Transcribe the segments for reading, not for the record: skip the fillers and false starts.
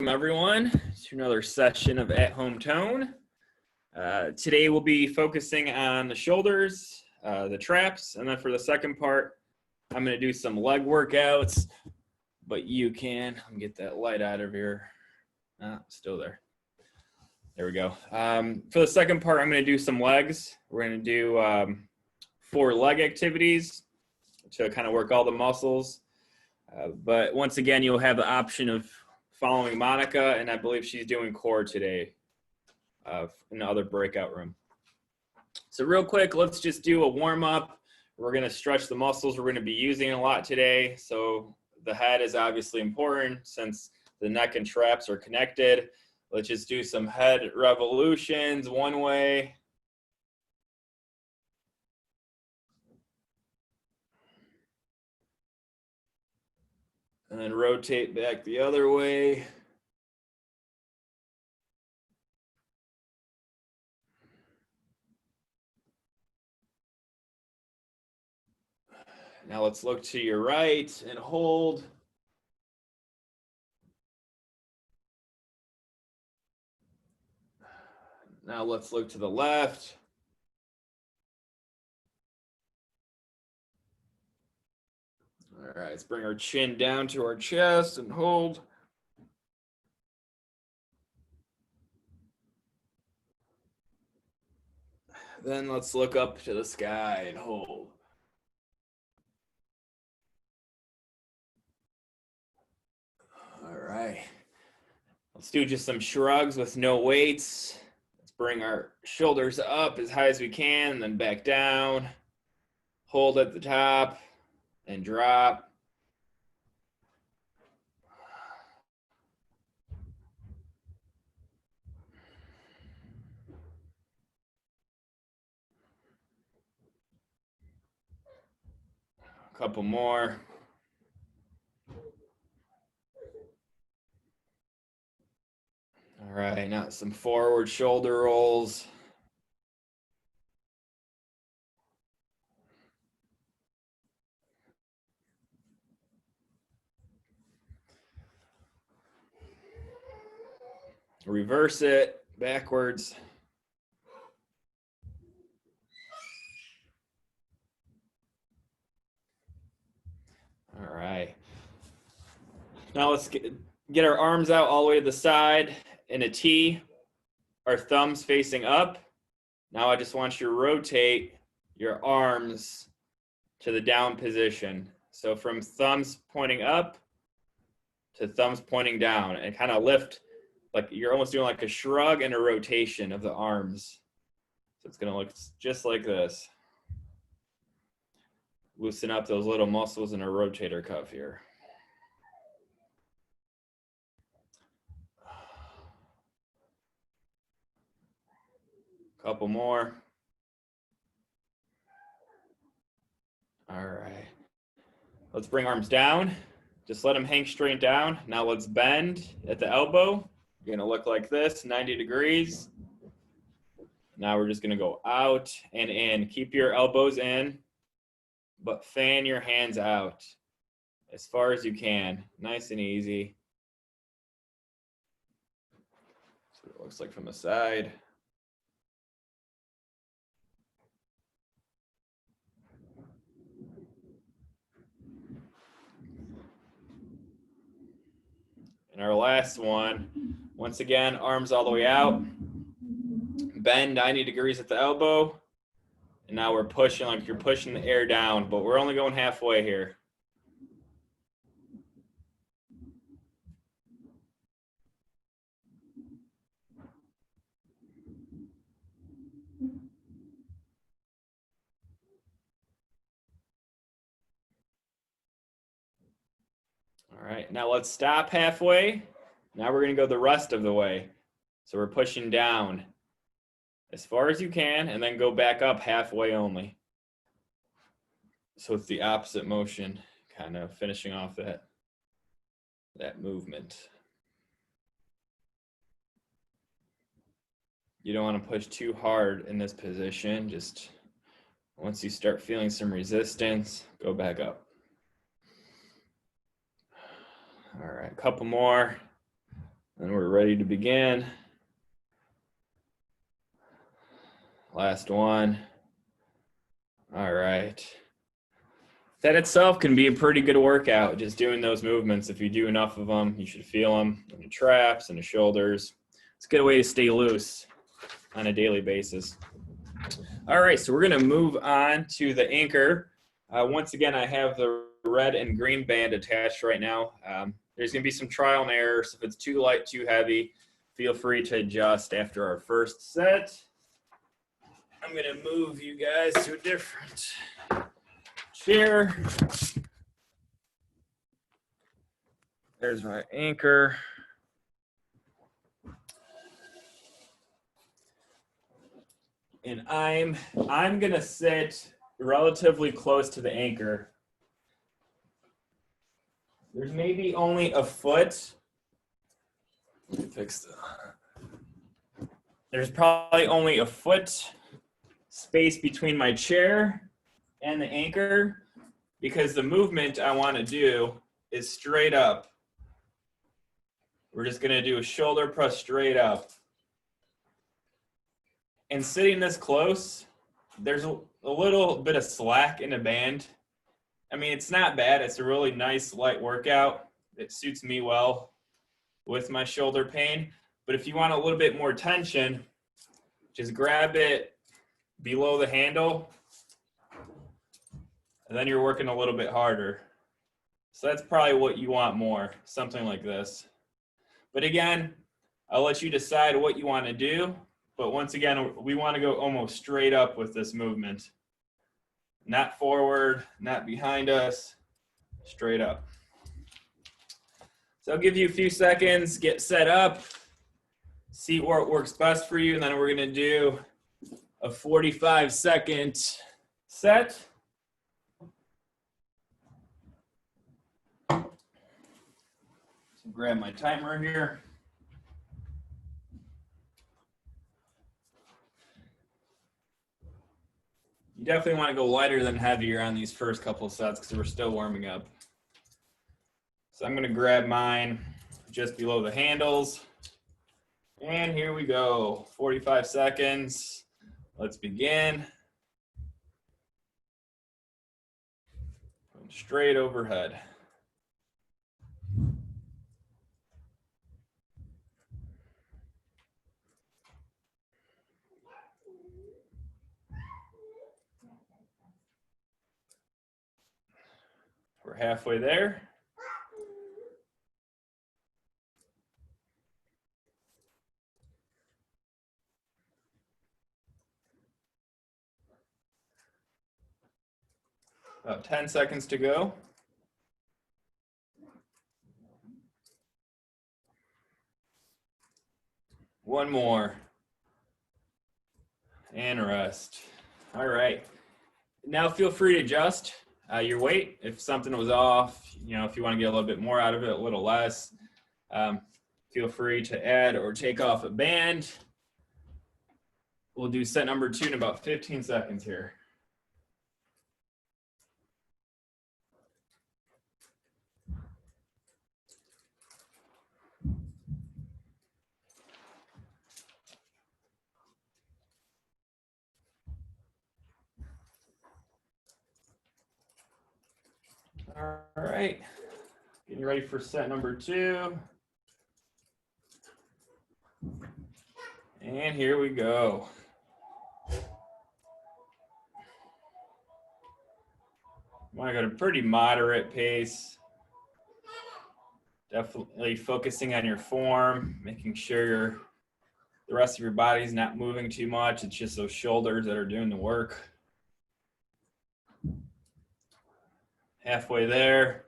Welcome everyone to another session of At Home Tone. Today we'll be focusing on the shoulders, the traps, and then for the second part, I'm going to do some leg workouts, but you can, let me get that light out of here. Still there. There we go. For the second part, I'm going to do some legs. We're going to do 4 leg activities to kind of work all the muscles. But once again, you'll have the option of following Monica, and I believe she's doing core today in the other breakout room. So real quick, let's just do a warm up. We're going to stretch the muscles we're going to be using a lot today. So the head is obviously important since the neck and traps are connected. Let's just do some head revolutions one way. And then rotate back the other way. Now let's look to your right and hold. Now let's look to the left. All right, let's bring our chin down to our chest and hold. Then let's look up to the sky and hold. All right. Let's do just some shrugs with no weights. Let's bring our shoulders up as high as we can and then back down. Hold at the top and drop. A couple more. All right, now some forward shoulder rolls. Reverse it backwards. All right. Now let's get our arms out all the way to the side in a T, our thumbs facing up. Now I just want you to rotate your arms to the down position. So from thumbs pointing up to thumbs pointing down, and kind of lift, like you're almost doing like a shrug and a rotation of the arms. So it's gonna look just like this. Loosen up those little muscles in a rotator cuff here. Couple more. All right. Let's bring arms down. Just let them hang straight down. Now let's bend at the elbow. You're gonna look like this, 90 degrees. Now we're just gonna go out and in. Keep your elbows in, but fan your hands out as far as you can. Nice and easy. That's what it looks like from the side. And our last one, once again, arms all the way out. Bend 90 degrees at the elbow. And now we're pushing like you're pushing the air down, but we're only going halfway here. All right, now let's stop halfway. Now we're gonna go the rest of the way. So we're pushing down as far as you can and then go back up halfway only. So it's the opposite motion, kind of finishing off that movement. You don't want to push too hard in this position. Just once you start feeling some resistance, go back up. All right, a couple more. ready to begin. Last one. All right. That itself can be a pretty good workout, just doing those movements. If you do enough of them, you should feel them in the traps and the shoulders. It's a good way to stay loose on a daily basis. All right, so we're going to move on to the anchor. Once again, I have the red and green band attached right now. There's going to be some trial and error, so if it's too light, too heavy, feel free to adjust after our first set. I'm going to move you guys to a different chair. There's my anchor. And I'm going to sit relatively close to the anchor. There's maybe only a foot. Let me fix that. There's probably only a foot space between my chair and the anchor, because the movement I want to do is straight up. We're just going to do a shoulder press straight up. And sitting this close, there's a little bit of slack in the band. I mean, it's not bad. It's a really nice light workout. It suits me well with my shoulder pain. But if you want a little bit more tension, just grab it below the handle, and then you're working a little bit harder. So that's probably what you want more, something like this. But again, I'll let you decide what you want to do. But once again, we want to go almost straight up with this movement. Not forward, not behind us, straight up. So I'll give you a few seconds, get set up, see where it works best for you, and then we're going to do a 45-second set. So grab my timer here. You definitely want to go lighter than heavier on these first couple of sets because we're still warming up. So I'm going to grab mine just below the handles. And here we go, 45 seconds. Let's begin. Straight overhead. We're halfway there. About 10 seconds to go. One more. And rest. All right. Now feel free to adjust your weight. If something was off, if you want to get a little bit more out of it, a little less, feel free to add or take off a band. We'll do set number 2 in about 15 seconds here. All right, getting ready for set number 2. And here we go. Want to go at a pretty moderate pace. Definitely focusing on your form, making sure the rest of your body's not moving too much. It's just those shoulders that are doing the work. Halfway there.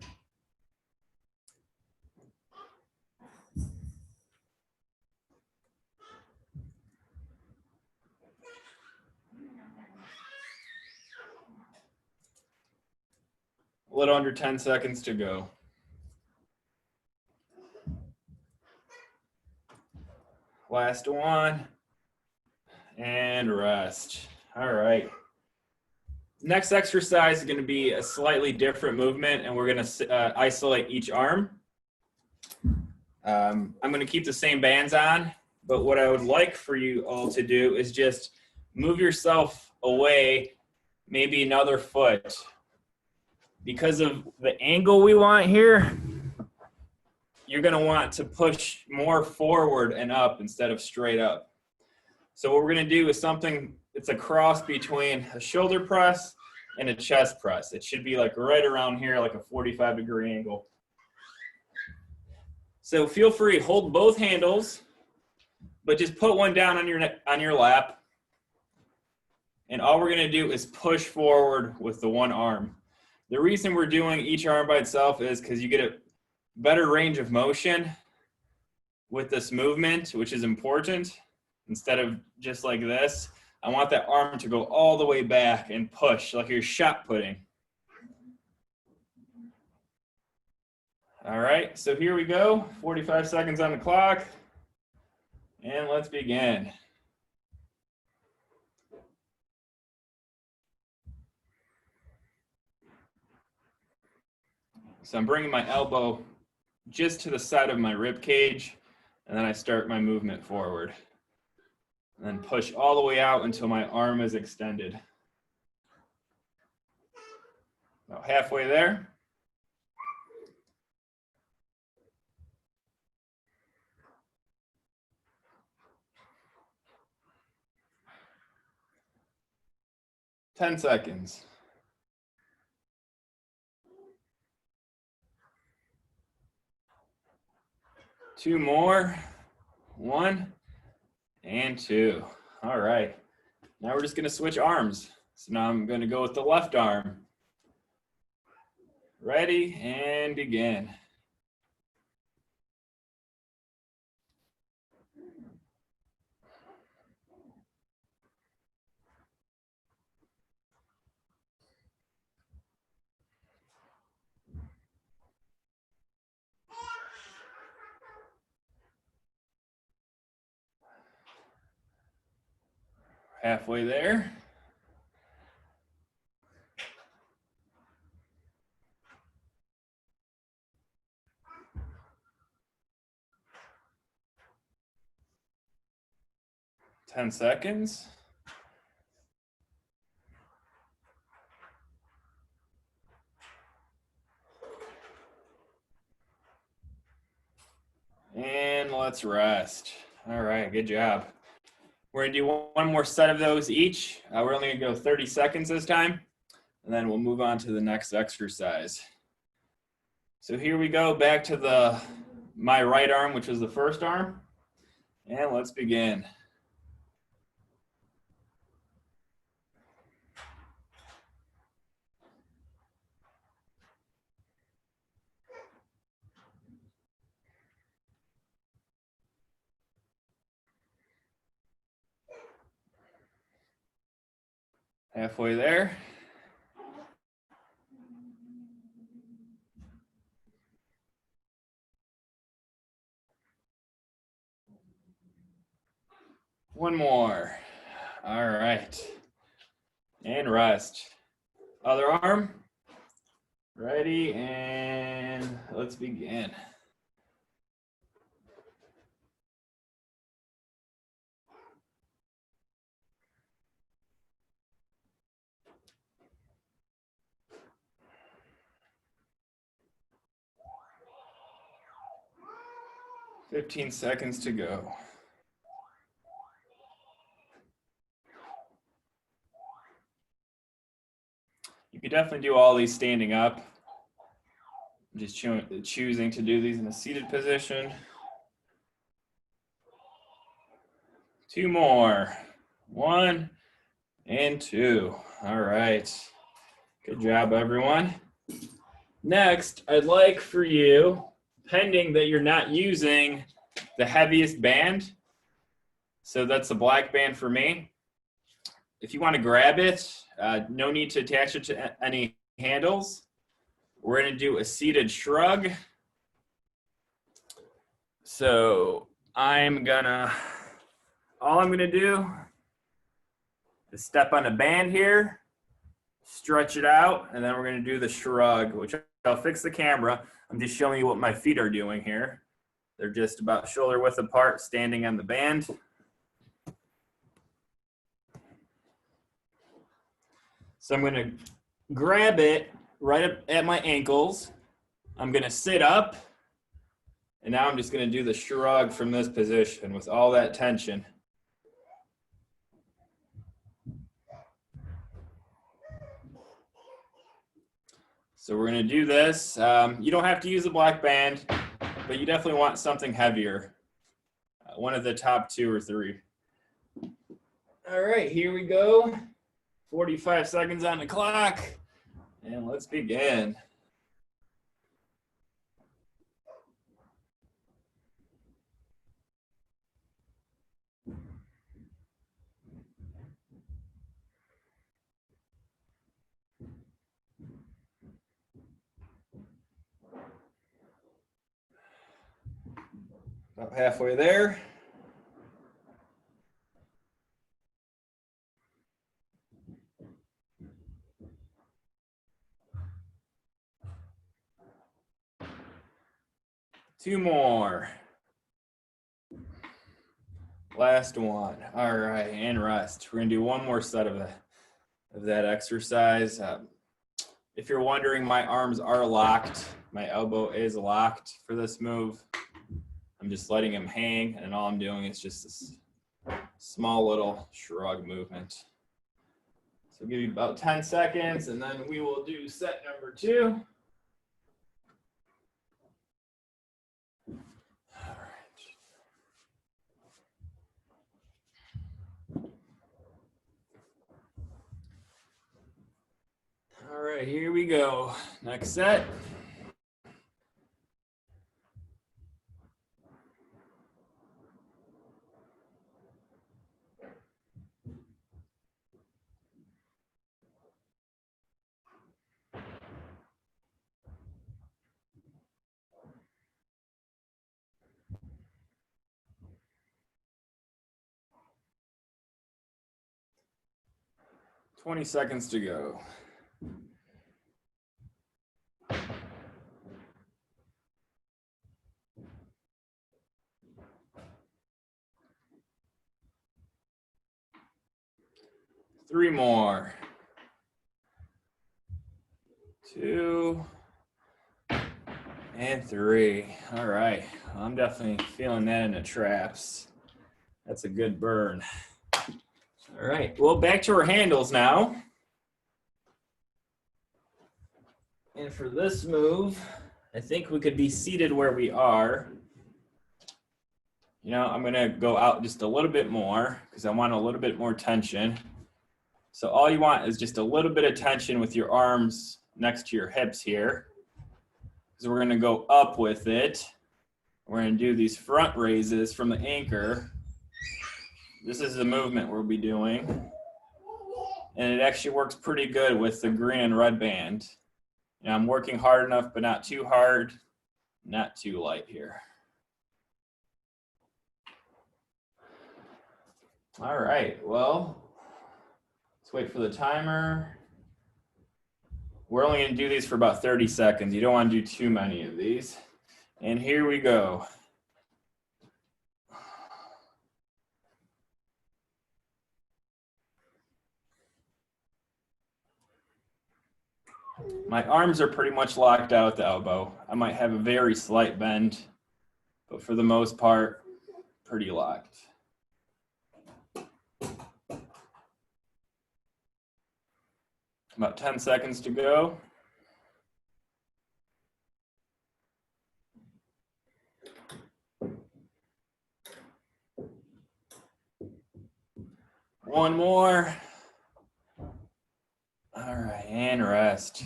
A little under 10 seconds to go. Last one. And rest. All right. Next exercise is going to be a slightly different movement, and we're going to isolate each arm. I'm going to keep the same bands on, but what I would like for you all to do is just move yourself away maybe another foot. Because of the angle we want here, you're going to want to push more forward and up instead of straight up. So what we're going to do is something, it's a cross between a shoulder press and a chest press. It should be like right around here, like a 45-degree angle. So feel free, hold both handles, but just put one down on your lap. And all we're going to do is push forward with the one arm. The reason we're doing each arm by itself is because you get a better range of motion with this movement, which is important. Instead of just like this, I want that arm to go all the way back and push like you're shot putting. All right, so here we go. 45 seconds on the clock. And let's begin. So I'm bringing my elbow just to the side of my rib cage, and then I start my movement forward. And then push all the way out until my arm is extended. About halfway there. Ten seconds. Two more. One and two. All right. Now we're just going to switch arms. So now I'm going to go with the left arm. Ready and begin. Halfway there. Ten seconds. And let's rest. All right, good job. We're gonna do one more set of those each. We're only gonna go 30 seconds this time, and then we'll move on to the next exercise. So here we go, back to my right arm, which was the first arm, and let's begin. Halfway there. One more. All right. And rest. Other arm. Ready, and let's begin. Fifteen seconds to go. You could definitely do all these standing up. I'm just choosing to do these in a seated position. Two more. One and two. All right. Good job, everyone. Next, I'd like for you, pending that you're not using the heaviest band, so that's the black band for me. If you want to grab it, no need to attach it to any handles. We're going to do a seated shrug. So all I'm going to do is step on the band here, stretch it out, and then we're going to do the shrug, which I'll fix the camera. I'm just showing you what my feet are doing here. They're just about shoulder width apart, standing on the band. So I'm going to grab it right up at my ankles. I'm going to sit up. And now I'm just going to do the shrug from this position with all that tension. So we're going to do this. You don't have to use a black band, but you definitely want something heavier. One of the top 2 or 3. All right, here we go. 45 seconds on the clock. And let's begin. About halfway there. Two more. Last one. All right, and rest. We're gonna do one more set of that exercise. If you're wondering, my arms are locked. My elbow is locked for this move. I'm just letting him hang, and all I'm doing is just this small little shrug movement. So give you about 10 seconds, and then we will do set number 2. All right, here we go. Next set. Twenty seconds to go. Three more. 2 and 3. All right, I'm definitely feeling that in the traps. That's a good burn. All right, well, back to our handles now. And for this move, I think we could be seated where we are. You know, I'm gonna go out just a little bit more because I want a little bit more tension. So all you want is just a little bit of tension with your arms next to your hips here. Because we're gonna go up with it. We're gonna do these front raises from the anchor. This is the movement we'll be doing. And it actually works pretty good with the green and red band. You know, I'm working hard enough, but not too hard, not too light here. All right, well, let's wait for the timer. We're only gonna do these for about 30 seconds. You don't wanna do too many of these. And here we go. My arms are pretty much locked out at the elbow. I might have a very slight bend, but for the most part, pretty locked. About 10 seconds to go. One more. All right, and rest.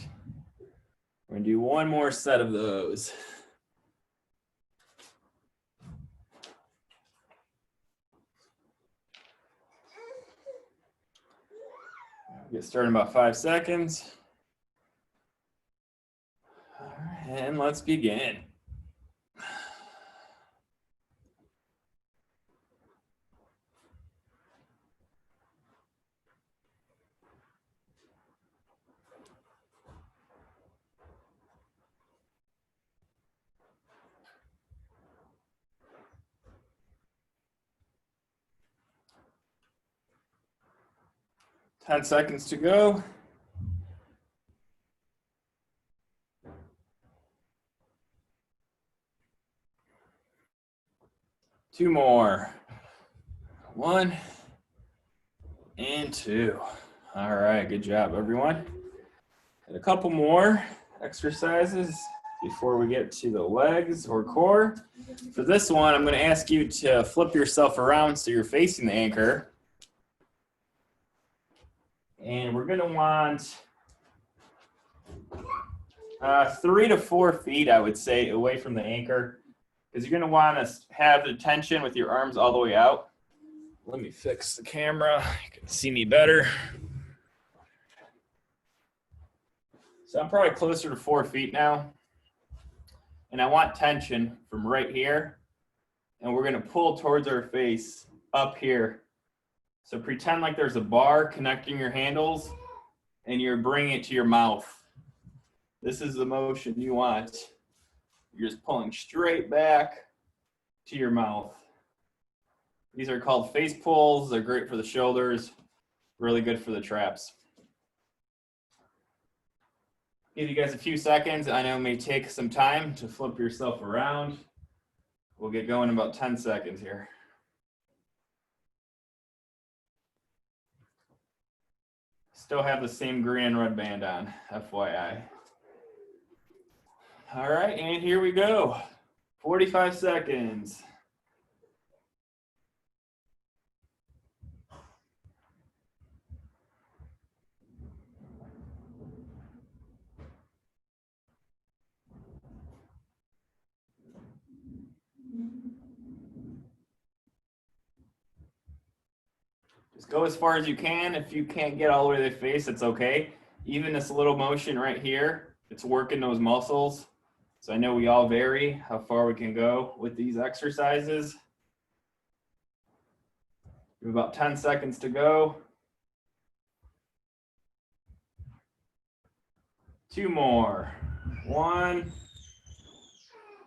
We're gonna do one more set of those. Get started in about 5 seconds. All right, and let's begin. 10 seconds to go. Two more. 1 and 2. All right, good job, everyone. And a couple more exercises before we get to the legs or core. For this one, I'm going to ask you to flip yourself around so you're facing the anchor. And we're going to want 3 to 4 feet, I would say, away from the anchor, because you're going to want to have the tension with your arms all the way out. Let me fix the camera. You can see me better. So I'm probably closer to 4 feet now. And I want tension from right here. And we're going to pull towards our face up here. So pretend like there's a bar connecting your handles and you're bringing it to your mouth. This is the motion you want. You're just pulling straight back to your mouth. These are called face pulls. They're great for the shoulders, really good for the traps. Give you guys a few seconds. I know it may take some time to flip yourself around. We'll get going in about 10 seconds here. Still have the same green and red band on, FYI. All right, and here we go. 45 seconds. Just go as far as you can. If you can't get all the way to the face, it's okay. Even this little motion right here, it's working those muscles. So I know we all vary how far we can go with these exercises. We have about 10 seconds to go. 2 more. 1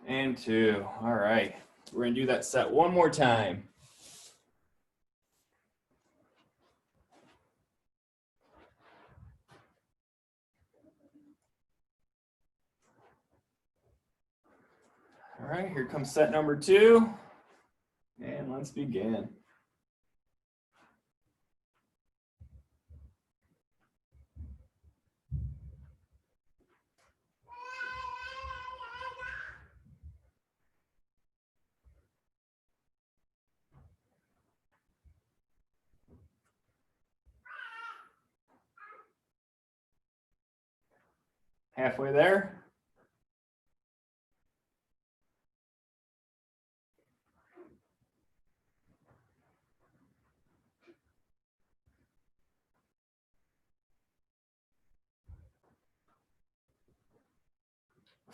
and 2. All right. We're going to do that set one more time. All right, here comes set number 2. And let's begin. Halfway there.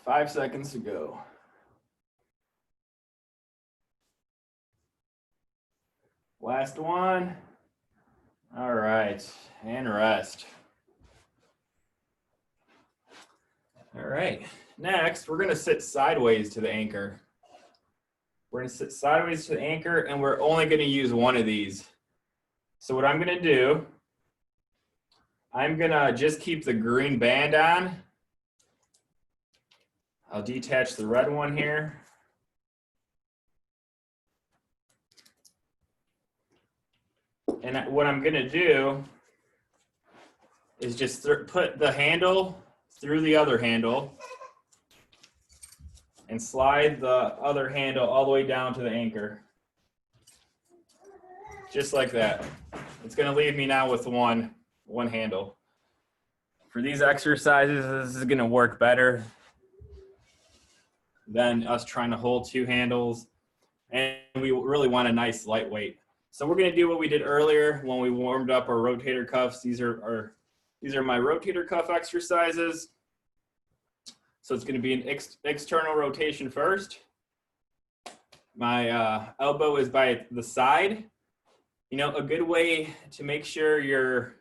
Five seconds to go. Last one. All right, and rest. All right, next we're gonna sit sideways to the anchor. We're gonna sit sideways to the anchor and we're only gonna use one of these. So what I'm gonna do, I'm gonna just keep the green band on. I'll detach the red one here. And what I'm gonna do is just put the handle through the other handle and slide the other handle all the way down to the anchor. Just like that. It's gonna leave me now with one handle. For these exercises, this is gonna work better than us trying to hold 2 handles. And we really want a nice lightweight. So we're gonna do what we did earlier when we warmed up our rotator cuffs. These are my rotator cuff exercises. So it's gonna be an external rotation first. My elbow is by the side. You know, a good way to make sure your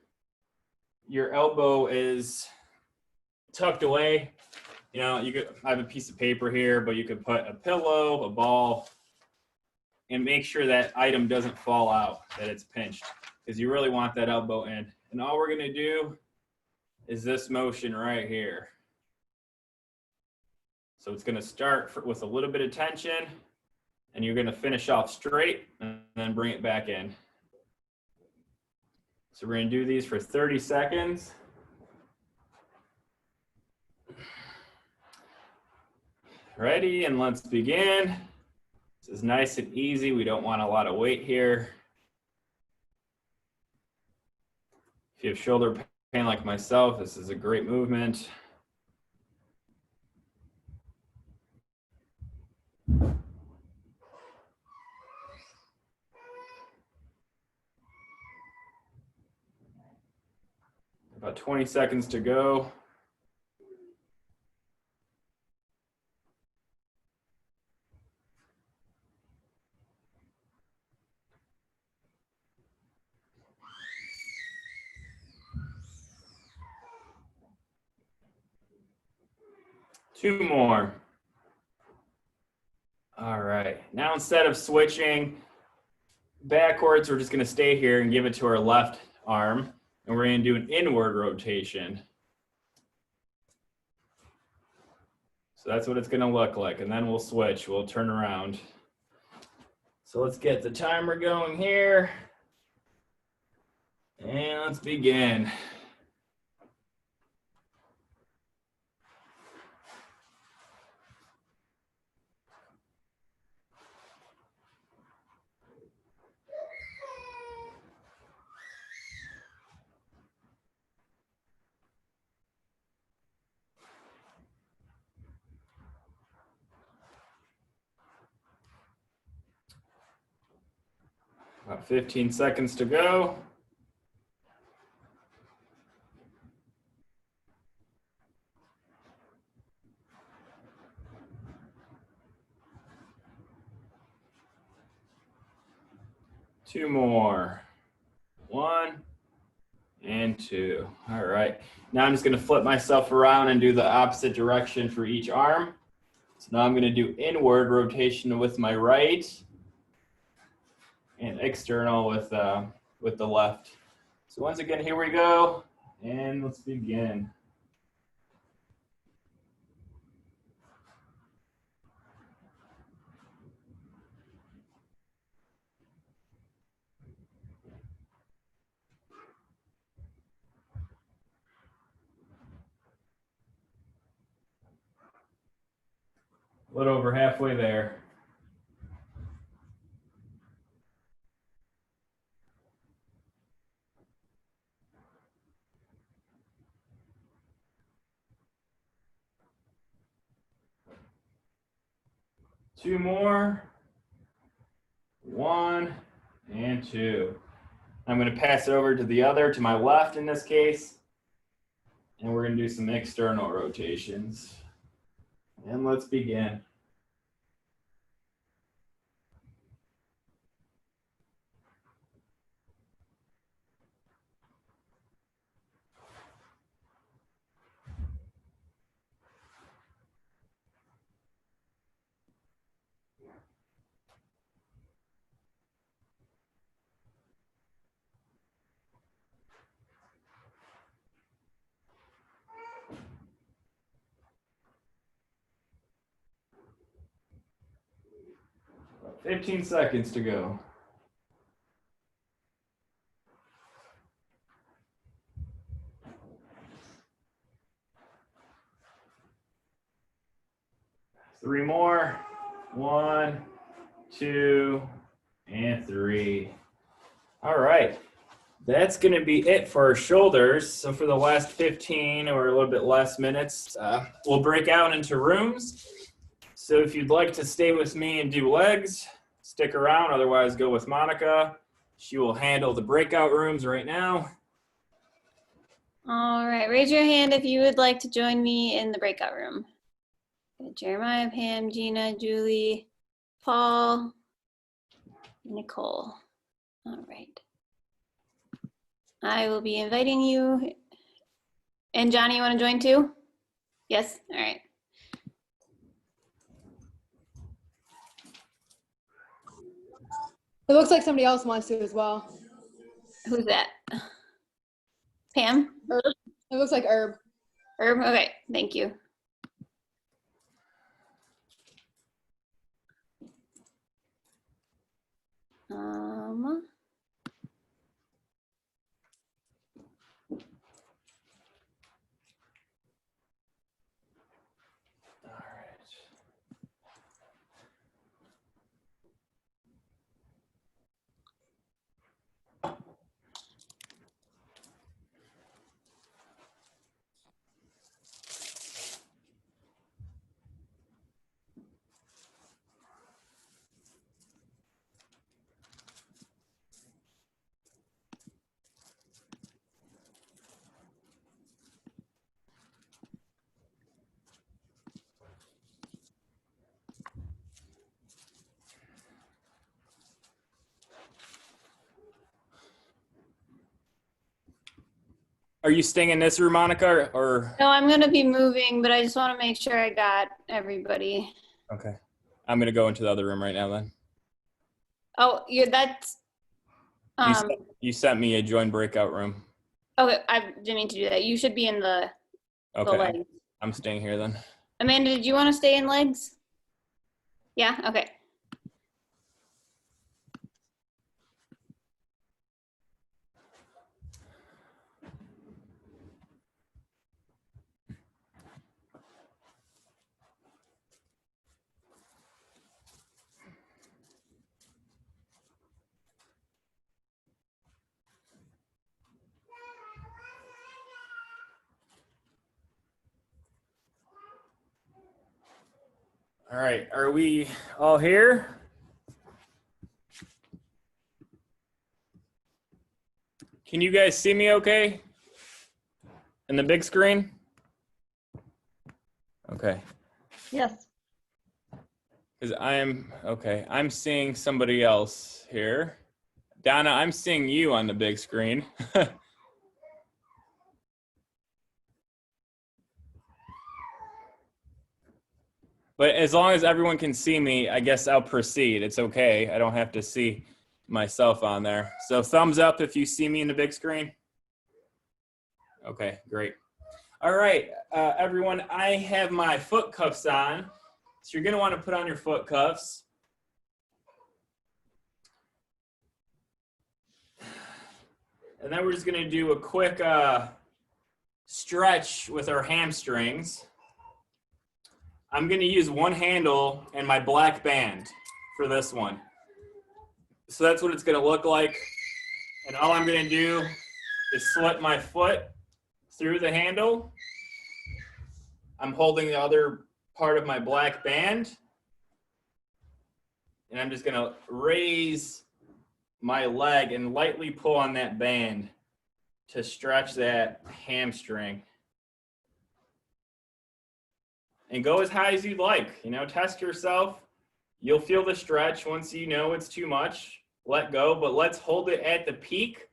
elbow is tucked away, you know, I have a piece of paper here, but you could put a pillow, a ball, and make sure that item doesn't fall out, that it's pinched, because you really want that elbow in. And all we're gonna do is this motion right here. So it's gonna start with a little bit of tension, and you're gonna finish off straight and then bring it back in. So we're gonna do these for 30 seconds. Ready, and let's begin. This is nice and easy. We don't want a lot of weight here. If you have shoulder pain like myself, this is a great movement. About 20 seconds to go. Two more. All right, now instead of switching backwards, we're just gonna stay here and give it to our left arm, and we're gonna do an inward rotation. So that's what it's gonna look like, and then we'll switch, we'll turn around. So let's get the timer going here, and let's begin. About 15 seconds to go. Two more. 1 and 2. All right. Now I'm just going to flip myself around and do the opposite direction for each arm. So now I'm going to do inward rotation with my right and external with the left. So once again, here we go, and let's begin. A little over halfway there. Two more. 1 and 2. I'm going to pass it over to my left in this case, and we're going to do some external rotations. And let's begin. About 15 seconds to go. Three more. 1, 2, and 3. All right. That's going to be it for our shoulders. So for the last 15 or a little bit less minutes, we'll break out into rooms. So if you'd like to stay with me and do legs, stick around. Otherwise, go with Monica. She will handle the breakout rooms right now. All right, raise your hand if you would like to join me in the breakout room. Jeremiah, Pam, Gina, Julie, Paul, Nicole. All right. I will be inviting you. And Johnny, you want to join too? Yes? All right. It looks like somebody else wants to as well. Who's that? Pam? Herb. It looks like herb. Herb? Okay, thank you. All right. Are you staying in this room, Monica, or? No, I'm gonna be moving, but I just want to make sure I got everybody. Okay. I'm gonna go into the other room right now then. Oh, that's You sent me a join breakout room. okay. I didn't mean to do that. You should be in the Okay. legs. I'm staying here then. Amanda, did you want to stay in legs? Yeah. Okay. All right. Are we all here? Can you guys see me okay? In the big screen? Okay. Yes. Because I'm seeing somebody else here. Donna, I'm seeing you on the big screen. But as long as everyone can see me, I guess I'll proceed. It's okay. I don't have to see myself on there. So thumbs up if you see me in the big screen. Okay, great. All right, everyone, I have my foot cuffs on. So you're gonna want to put on your foot cuffs. And then we're just gonna do a quick stretch with our hamstrings. I'm gonna use one handle and my black band for this one. So that's what it's gonna look like. And all I'm gonna do is slip my foot through the handle. I'm holding the other part of my black band. And I'm just gonna raise my leg and lightly pull on that band to stretch that hamstring. And go as high as you'd like. You know, test yourself. You'll feel the stretch once you know it's too much. Let go, but let's hold it at the peak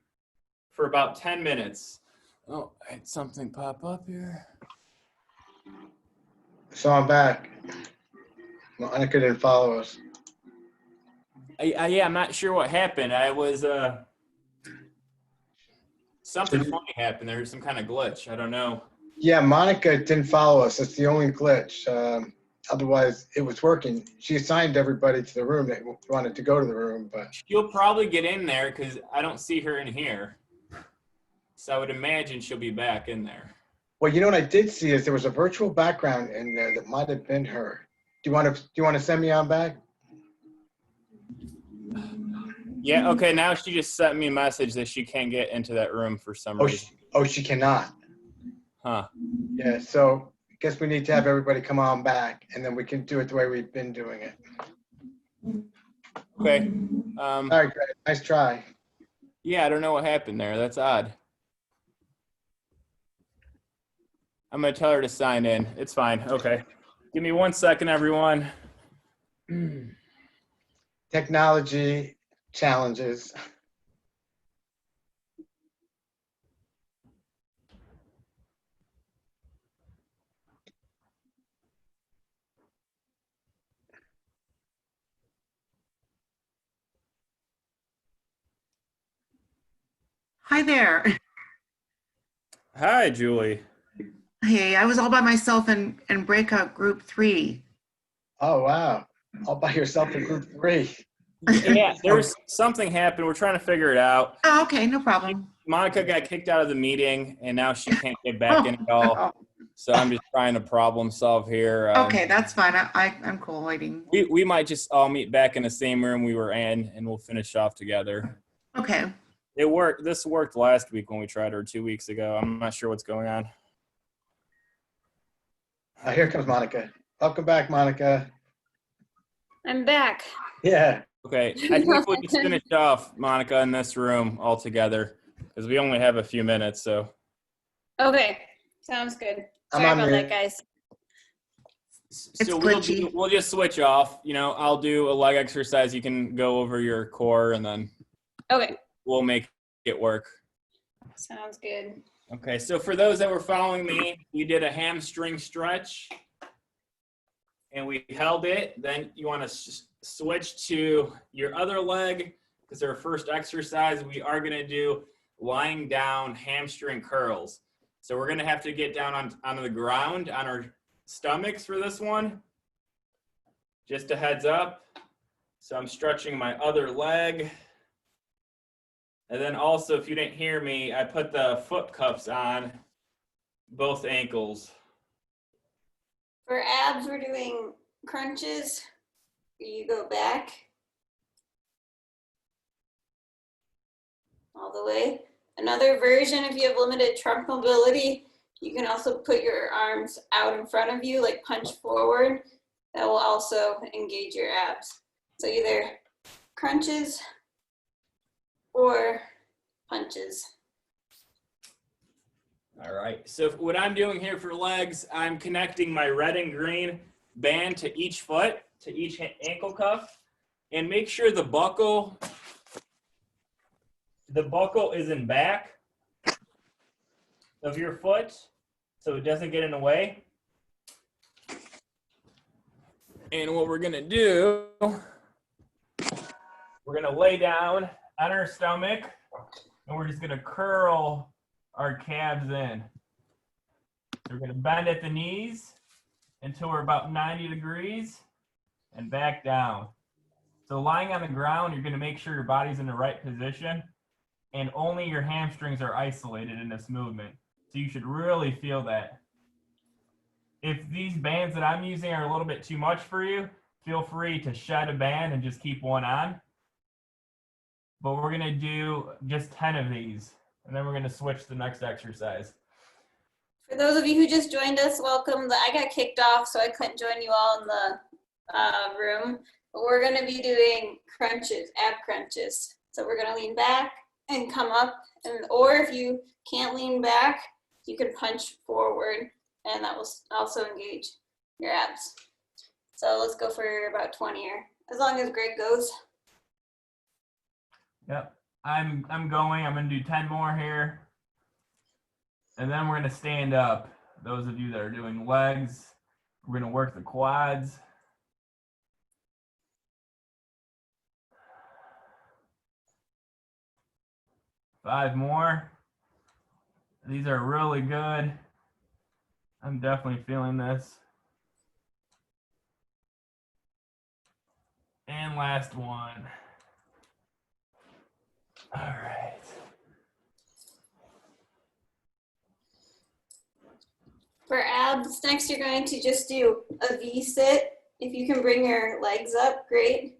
for about 10 minutes. Oh, I had something pop up here. So I'm back. Monica didn't follow us. Yeah, I'm not sure what happened. I was, something funny happened. There was some kind of glitch. I don't know. Yeah, Monica didn't follow us. That's the only glitch. Otherwise, it was working. She assigned everybody to the room that wanted to go to the room, but She'll probably get in there because I don't see her in here. So I would imagine she'll be back in there. well, you know what I did see is there was a virtual background in there that might have been her. Do you want to send me on back? Yeah, okay, now she just sent me a message that she can't get into that room for some Oh, reason. she cannot. Huh. Yeah, so I guess we need to have everybody come on back, and then we can do it the way we've been doing it. Okay. All right, great. Nice try. Yeah, I don't know what happened there. That's odd. I'm going to tell her to sign in. It's fine. Okay. Give me 1 second, everyone. Technology challenges. Hi there. Hi, Julie. Hey, I was all by myself in breakout group 3. Oh, wow. All by yourself in group 3. Yeah, there's something happened. We're trying to figure it out. Oh, okay, no problem. Monica got kicked out of the meeting, and now she can't get back in at all. So I'm just trying to problem solve here. Okay, that's fine. I'm cool waiting. We might just all meet back in the same room we were in, and we'll finish off together. Okay. It worked. This worked last week when we tried her 2 weeks ago. I'm not sure what's going on. Here comes Monica. Welcome back, Monica. I'm back. Yeah. Okay, I think we'll just finish off Monica in this room all together because we only have a few minutes. So Okay, sounds good. I'm Sorry on about mute. that, guys. so glitchy. we'll just switch off. You know, I'll do a leg exercise. You can go over your core, and then Okay, we'll make it work. sounds good. Okay, so for those that were following me, we did a hamstring stretch, and we held it. Then you want to switch to your other leg because our first exercise we are going to do lying down hamstring curls. So we're going to have to get down onto the ground on our stomachs for this one. Just a heads up. So I'm stretching my other leg. And then also, if you didn't hear me, I put the foot cuffs on both ankles. For abs, we're doing crunches. You go back all the way. Another version, if you have limited trunk mobility, you can also put your arms out in front of you, like punch forward. That will also engage your abs. So either crunches or punches. All right, so what I'm doing here for legs, I'm connecting my red and green band to each foot, to each ankle cuff, and make sure the buckle is in back of your foot so it doesn't get in the way. And what we're gonna do, we're gonna lay down on our stomach and we're just gonna curl our calves in. So we're gonna bend at the knees until we're about 90 degrees and back down. So lying on the ground, you're gonna make sure your body's in the right position and only your hamstrings are isolated in this movement. So you should really feel that. If these bands that I'm using are a little bit too much for you, feel free to shed a band and just keep one on. But we're gonna do just 10 of these, and then we're gonna switch to the next exercise. For those of you who just joined us, welcome. I got kicked off, so I couldn't join you all in the room. But we're gonna be doing crunches, ab crunches. So we're gonna lean back and come up, or if you can't lean back, you can punch forward, and that will also engage your abs. So let's go for about 20 here, as long as Greg goes. Yep, I'm going. I'm gonna do 10 more here, and then we're gonna stand up. Those of you that are doing legs, we're gonna work the quads. Five more. These are really good. I'm definitely feeling this. And last one. All right. For abs, next you're going to just do a V-sit. If you can bring your legs up, great.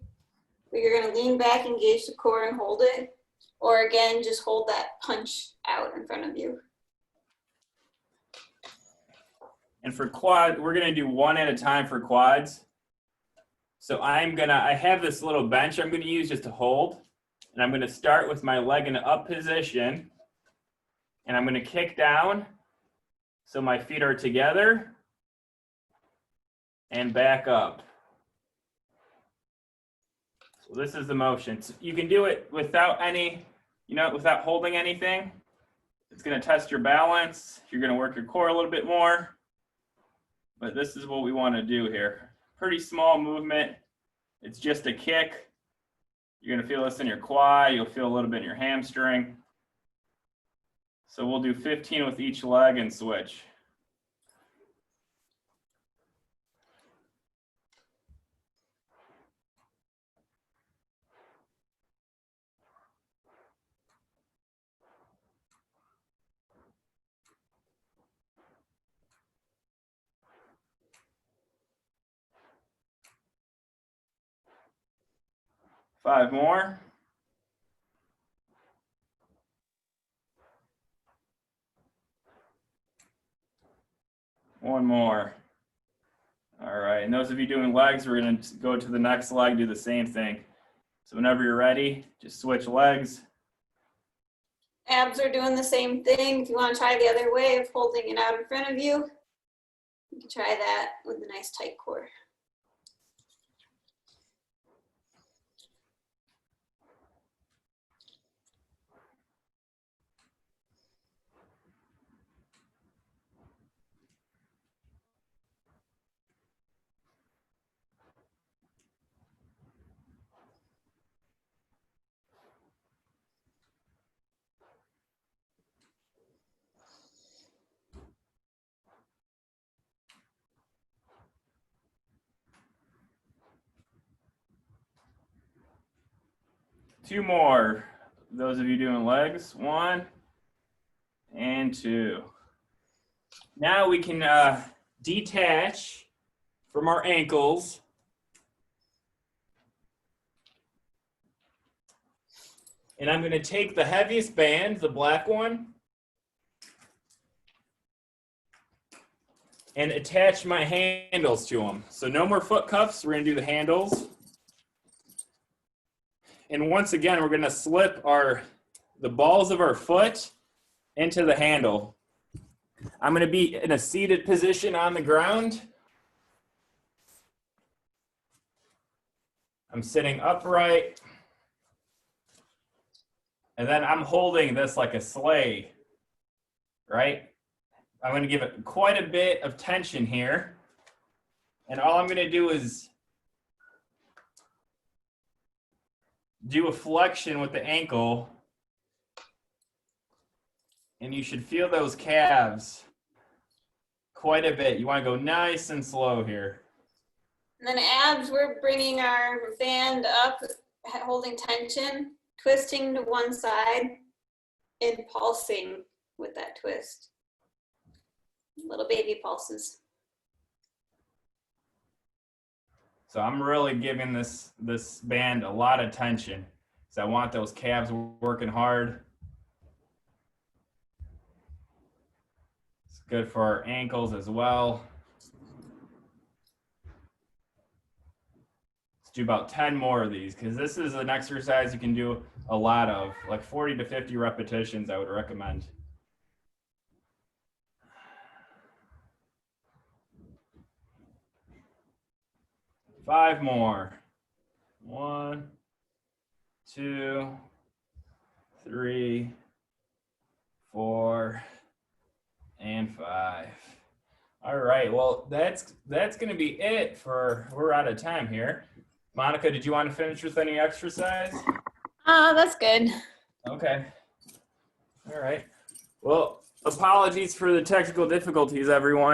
But you're gonna lean back, engage the core and hold it. Or again, just hold that punch out in front of you. And for quad, we're gonna do one at a time for quads. So I have this little bench I'm gonna use just to hold. And I'm gonna start with my leg in an up position. And I'm gonna kick down so my feet are together and back up. So this is the motion. So you can do it without without holding anything. It's gonna test your balance. You're gonna work your core a little bit more. But this is what we want to do here. Pretty small movement. It's just a kick. You're going to feel this in your quad. You'll feel a little bit in your hamstring. So we'll do 15 with each leg and switch. Five more. One more. All right, and those of you doing legs, we're gonna go to the next leg, do the same thing. So whenever you're ready, just switch legs. Abs are doing the same thing. If you want to try the other way of holding it out in front of you, you can try that with a nice tight core. Two more. Those of you doing legs, 1 and 2. Now we can detach from our ankles. And I'm going to take the heaviest band, the black one, and attach my handles to them. So no more foot cuffs. We're going to do the handles. And once again, we're going to slip the balls of our foot into the handle. I'm going to be in a seated position on the ground. I'm sitting upright. And then I'm holding this like a sleigh, right? I'm going to give it quite a bit of tension here. And all I'm going to do is do a flexion with the ankle. And you should feel those calves quite a bit. You want to go nice and slow here. And then abs, we're bringing our band up, holding tension, twisting to one side, and pulsing with that twist. Little baby pulses. So I'm really giving this band a lot of tension. So I want those calves working hard. It's good for our ankles as well. Let's do about 10 more of these because this is an exercise you can do a lot of, like 40 to 50 repetitions I would recommend. Five more. 1, 2, 3, 4, and 5. All right, well, that's going to be it we're out of time here. Monica, did you want to finish with any exercise? That's good. Okay. All right. Well, apologies for the technical difficulties, everyone.